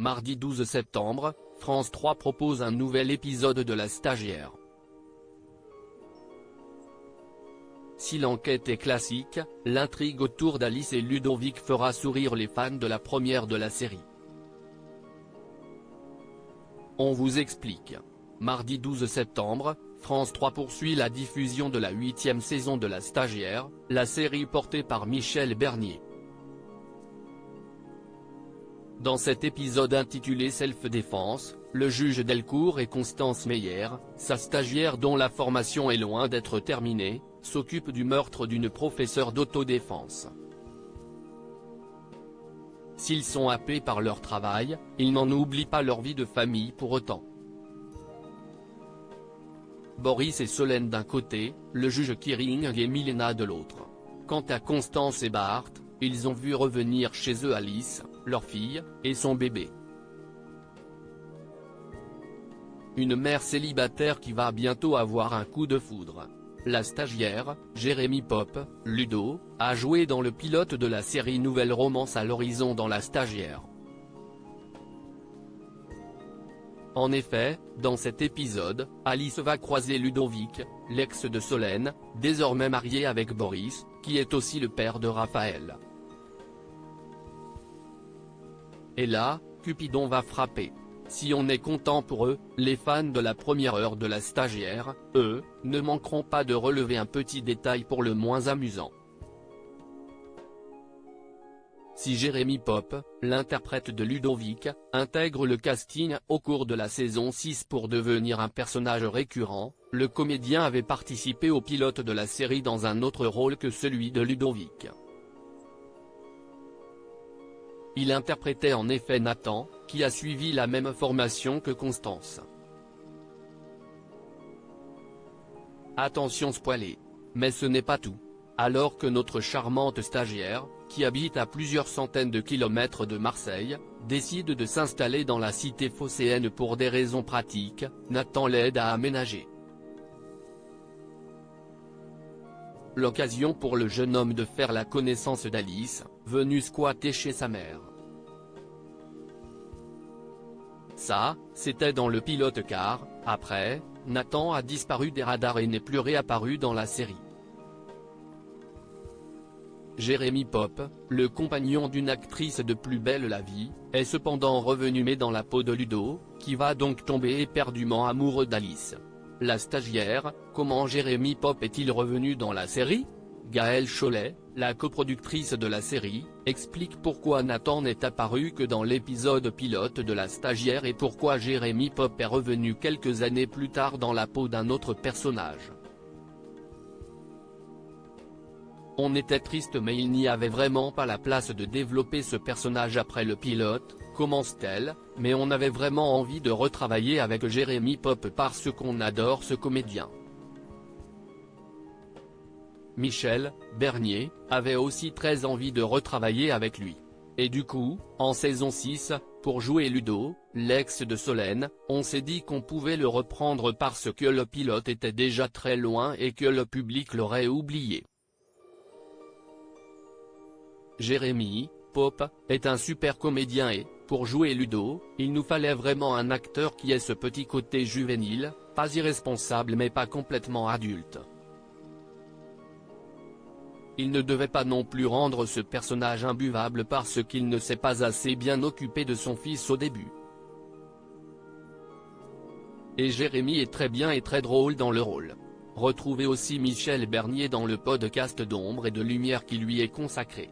Mardi 12 septembre, France 3 propose un nouvel épisode de La Stagiaire. Si l'enquête est classique, l'intrigue autour d'Alice et Ludovic fera sourire les fans de la première de la série. On vous explique. Mardi 12 septembre, France 3 poursuit la diffusion de la 8e saison de La Stagiaire, la série portée par Michel Bernier. Dans cet épisode intitulé Self-Défense, le juge Delcourt et Constance Meyer, sa stagiaire dont la formation est loin d'être terminée, s'occupent du meurtre d'une professeure d'autodéfense. S'ils sont happés par leur travail, ils n'en oublient pas leur vie de famille pour autant. Boris et Solène d'un côté, le juge Kiring et Milena de l'autre. Quant à Constance et Bart, ils ont vu revenir chez eux Alice, leur fille, et son bébé. Une mère célibataire qui va bientôt avoir un coup de foudre. La stagiaire, Jérémy Pop, Ludo, a joué dans le pilote de la série Nouvelle Romance à l'horizon dans La Stagiaire. En effet, dans cet épisode, Alice va croiser Ludovic, l'ex de Solène, désormais marié avec Boris, qui est aussi le père de Raphaël. Et là, Cupidon va frapper. Si on est content pour eux, les fans de la première heure de La Stagiaire, eux, ne manqueront pas de relever un petit détail pour le moins amusant. Si Jérémy Pop, l'interprète de Ludovic, intègre le casting au cours de la saison 6 pour devenir un personnage récurrent, le comédien avait participé au pilote de la série dans un autre rôle que celui de Ludovic. Il interprétait en effet Nathan, qui a suivi la même formation que Constance. Attention spoilé. Mais ce n'est pas tout. Alors que notre charmante stagiaire, qui habite à plusieurs centaines de kilomètres de Marseille, décide de s'installer dans la cité phocéenne pour des raisons pratiques, Nathan l'aide à aménager. L'occasion pour le jeune homme de faire la connaissance d'Alice, venue squatter chez sa mère. Ça, c'était dans le pilote car, après, Nathan a disparu des radars et n'est plus réapparu dans la série. Jérémy Pop, le compagnon d'une actrice de Plus belle la vie, est cependant revenu mais dans la peau de Ludo, qui va donc tomber éperdument amoureux d'Alice. La stagiaire, comment Jérémy Pop est-il revenu dans la série? Gaëlle Chollet, la coproductrice de la série, explique pourquoi Nathan n'est apparu que dans l'épisode pilote de La Stagiaire et pourquoi Jérémy Pop est revenu quelques années plus tard dans la peau d'un autre personnage. On était triste mais il n'y avait vraiment pas la place de développer ce personnage après le pilote, commence-t-elle, mais on avait vraiment envie de retravailler avec Jérémy Pop parce qu'on adore ce comédien. Michel Bernier avait aussi très envie de retravailler avec lui. Et du coup, en saison 6, pour jouer Ludo, l'ex de Solène, on s'est dit qu'on pouvait le reprendre parce que le pilote était déjà très loin et que le public l'aurait oublié. Jérémy Pop est un super comédien et, pour jouer Ludo, il nous fallait vraiment un acteur qui ait ce petit côté juvénile, pas irresponsable mais pas complètement adulte. Il ne devait pas non plus rendre ce personnage imbuvable parce qu'il ne s'est pas assez bien occupé de son fils au début. Et Jérémy est très bien et très drôle dans le rôle. Retrouvez aussi Michel Bernier dans le podcast d'Ombre et de Lumière qui lui est consacré.